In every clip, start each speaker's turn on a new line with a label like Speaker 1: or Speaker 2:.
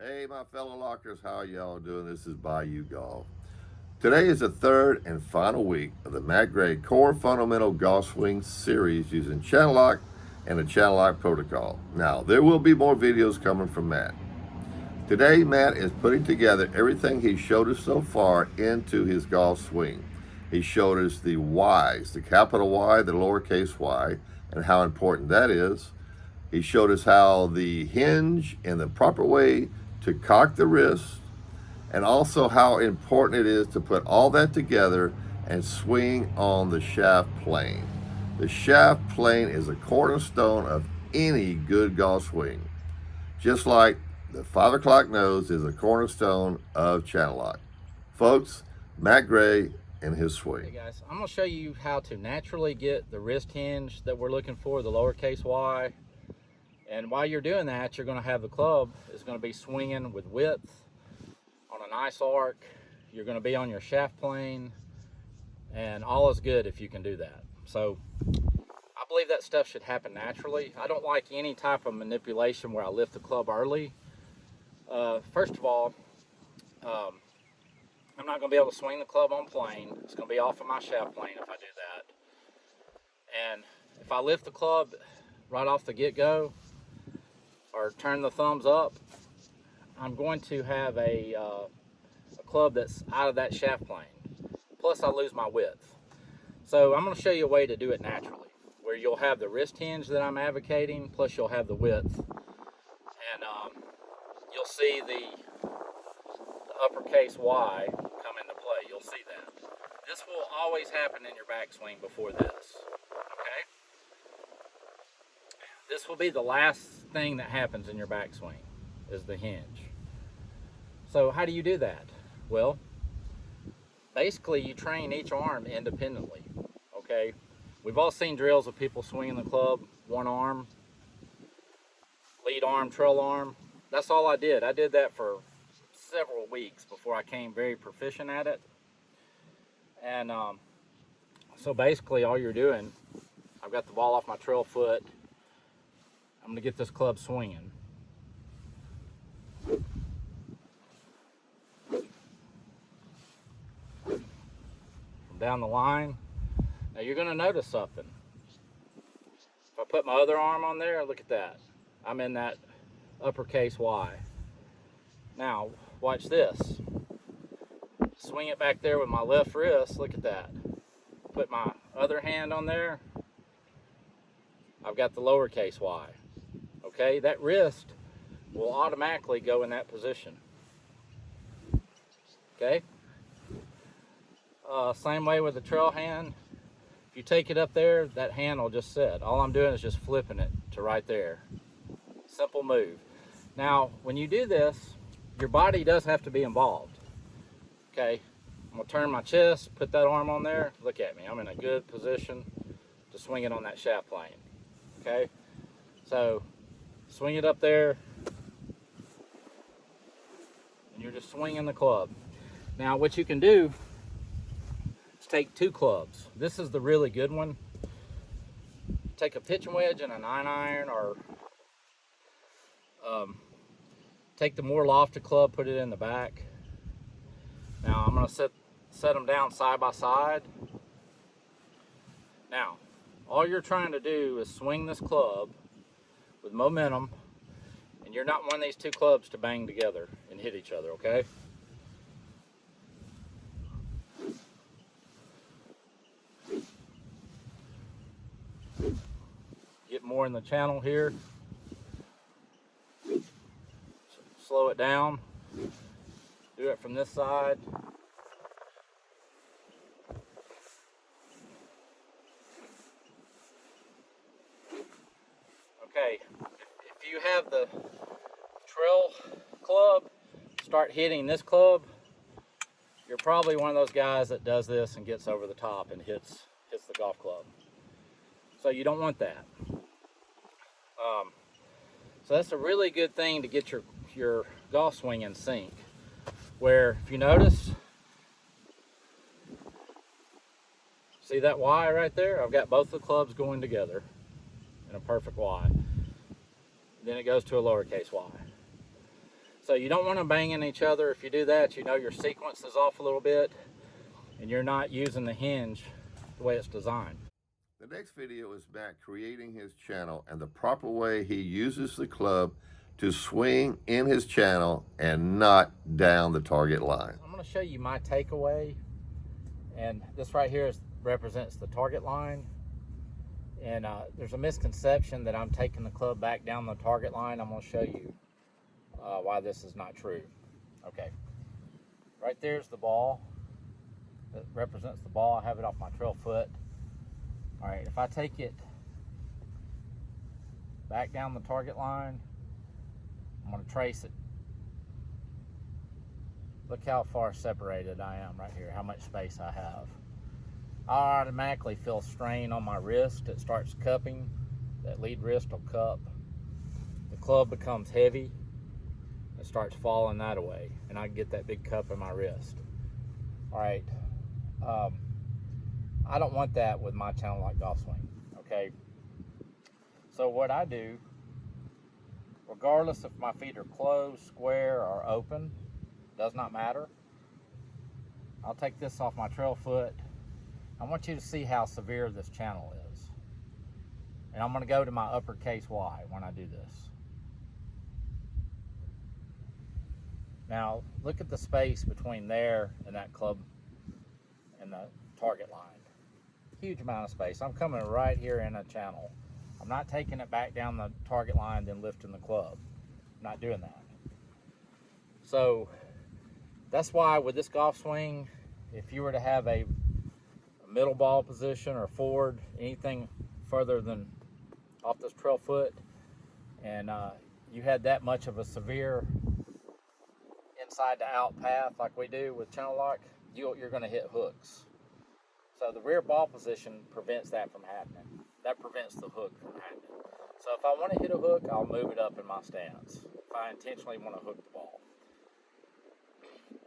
Speaker 1: Hey, my fellow lockers, how y'all doing? This is Bayou Golf. Today is the third and final week of the Matt Gray Core Fundamental Golf Swing Series using channel lock and the channel lock protocol. Now, there will be more videos coming from Matt. Today, Matt is putting together everything he showed us so far into his golf swing. He showed us the Y's, the capital Y, the lowercase y, and how important that is. He showed us how the hinge and the proper way to cock the wrist, and also how important it is to put all that together and swing on the shaft plane. The shaft plane is a cornerstone of any good golf swing, just like the 5 o'clock nose is a cornerstone of channel lock. Folks, Matt Gray and his swing.
Speaker 2: Hey guys, I'm going to show you how to naturally get the wrist hinge that we're looking for, the lowercase y. And while you're doing that, you're going to have the club is going to be swinging with width on a nice arc. You're going to be on your shaft plane, and all is good if you can do that. So I believe that stuff should happen naturally. I don't like any type of manipulation where I lift the club early. First of all, I'm not going to be able to swing the club on plane. It's going to be off of my shaft plane if I do that. And if I lift the club right off the get-go or turn the thumbs up, I'm going to have a club that's out of that shaft plane. Plus I lose my width. So I'm going to show you a way to do it naturally, where you'll have the wrist hinge that I'm advocating, plus you'll have the width. And you'll see the uppercase Y come into play. You'll see that. This will always happen in your backswing before this. Okay? This will be the last thing that happens in your backswing, is the hinge. So how do you do that? Well, basically you train each arm independently. Okay? We've all seen drills of people swinging the club, one arm, lead arm, trail arm. That's all I did. I did that for several weeks before I came very proficient at it. And so basically all you're doing, I've got the ball off my trail foot. I'm going to get this club swinging. From down the line. Now you're going to notice something. If I put my other arm on there, look at that. I'm in that uppercase Y. Now, watch this. Swing it back there with my left wrist. Look at that. Put my other hand on there. I've got the lowercase y. Okay, that wrist will automatically go in that position. Okay. Same way with the trail hand. If you take it up there, that hand will just sit. All I'm doing is just flipping it to right there. Simple move. Now, when you do this, your body does have to be involved. Okay, I'm gonna turn my chest, put that arm on there. Look at me, I'm in a good position to swing it on that shaft plane. Okay, so swing it up there, and you're just swinging the club. Now, what you can do is take two clubs. This is the really good one. Take a pitching wedge and a 9-iron, or take the more lofted club, put it in the back. Now I'm going to set them down side by side. Now, all you're trying to do is swing this club with momentum, and you're not wanting these two clubs to bang together and hit each other, okay? Get more in the channel here. Slow it down. Do it from this side. Okay, if you have the trail club, start hitting this club, you're probably one of those guys that does this and gets over the top and hits the golf club. So you don't want that. So that's a really good thing to get your golf swing in sync. Where if you notice, see that Y right there? I've got both the clubs going together in a perfect Y. Then it goes to a lowercase y. So you don't want them banging each other. If you do that, you know your sequence is off a little bit and you're not using the hinge the way it's designed.
Speaker 1: The next video is Matt creating his channel and the proper way he uses the club to swing in his channel and not down the target line.
Speaker 2: I'm going to show you my takeaway, and this right here represents the target line. And there's a misconception that I'm taking the club back down the target line. I'm going to show you why this is not true. Okay, right there's the ball. That represents the ball. I have it off my trail foot. All right, if I take it back down the target line, I'm going to trace it. Look how far separated I am right here, how much space I have. I automatically feel strain on my wrist. It starts cupping. That lead wrist will cup. The club becomes heavy. It starts falling that away, and I get that big cup in my wrist. All right. I don't want that with my channel lock golf swing, okay? So what I do, regardless if my feet are closed, square, or open, does not matter. I'll take this off my trail foot. I want you to see how severe this channel is. And I'm gonna go to my uppercase Y when I do this. Now, look at the space between there and that club and the target line. Huge amount of space. I'm coming right here in a channel. I'm not taking it back down the target line, then lifting the club. I'm not doing that. So that's why with this golf swing, if you were to have a middle ball position or forward, anything further than off this trail foot, and you had that much of a severe inside to out path like we do with channel lock, you're going to hit hooks. So the rear ball position prevents that from happening. That prevents the hook from happening. So if I want to hit a hook, I'll move it up in my stance. If I intentionally want to hook the ball.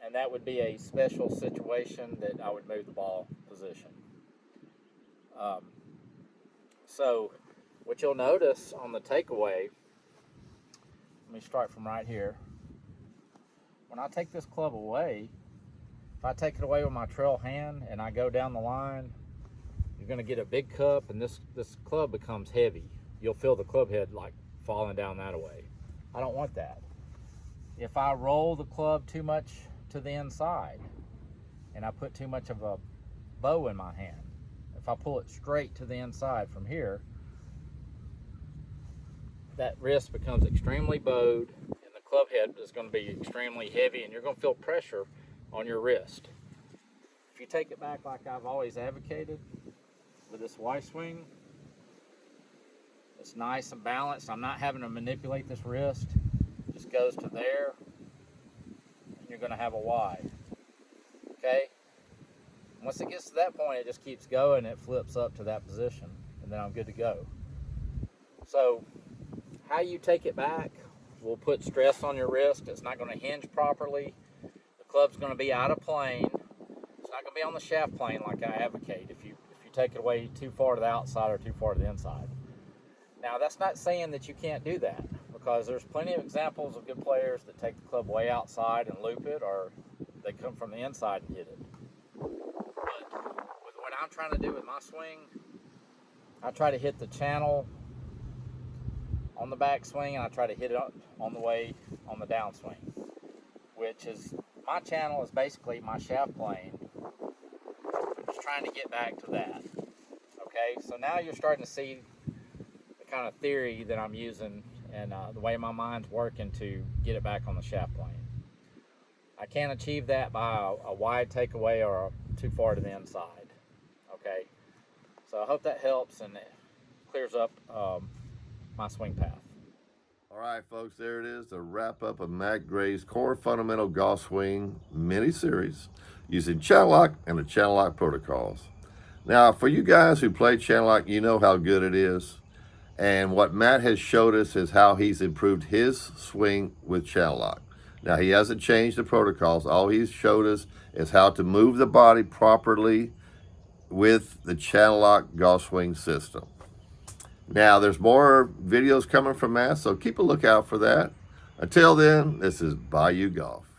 Speaker 2: And that would be a special situation that I would move the ball position. So what you'll notice on the takeaway, let me start from right here. When I take this club away, if I take it away with my trail hand and I go down the line, you're going to get a big cup, and this club becomes heavy. You'll feel the club head like falling down that way. I don't want that. If I roll the club too much to the inside and I put too much of a bow in my hand, if I pull it straight to the inside from here, that wrist becomes extremely bowed, and the club head is going to be extremely heavy, and you're going to feel pressure on your wrist. If you take it back like I've always advocated with this Y swing, it's nice and balanced. I'm not having to manipulate this wrist. It just goes to there, and you're going to have a Y. Okay? Once it gets to that point, it just keeps going. It flips up to that position, and then I'm good to go. So how you take it back will put stress on your wrist. It's not going to hinge properly. The club's going to be out of plane. It's not going to be on the shaft plane like I advocate if you take it away too far to the outside or too far to the inside. Now, that's not saying that you can't do that, because there's plenty of examples of good players that take the club way outside and loop it, or they come from the inside and hit it. But with what I'm trying to do with my swing, I try to hit the channel on the backswing, and I try to hit it on the way on the downswing, which is, my channel is basically my shaft plane. I'm just trying to get back to that. Okay, so now you're starting to see the kind of theory that I'm using and the way my mind's working to get it back on the shaft plane. I can't achieve that by a wide takeaway or too far to the inside. Okay, so I hope that helps and it clears up my swing path.
Speaker 1: All right, folks, there it is, the wrap-up of Matt Gray's Core Fundamental Golf Swing mini-series using channel lock and the channel lock protocols. Now, for you guys who play channel lock, you know how good it is. And what Matt has showed us is how he's improved his swing with channel lock. Now, he hasn't changed the protocols. All he's showed us is how to move the body properly with the channel lock golf swing system. Now, there's more videos coming from Matt, so keep a lookout for that. Until then, this is Bayou Golf.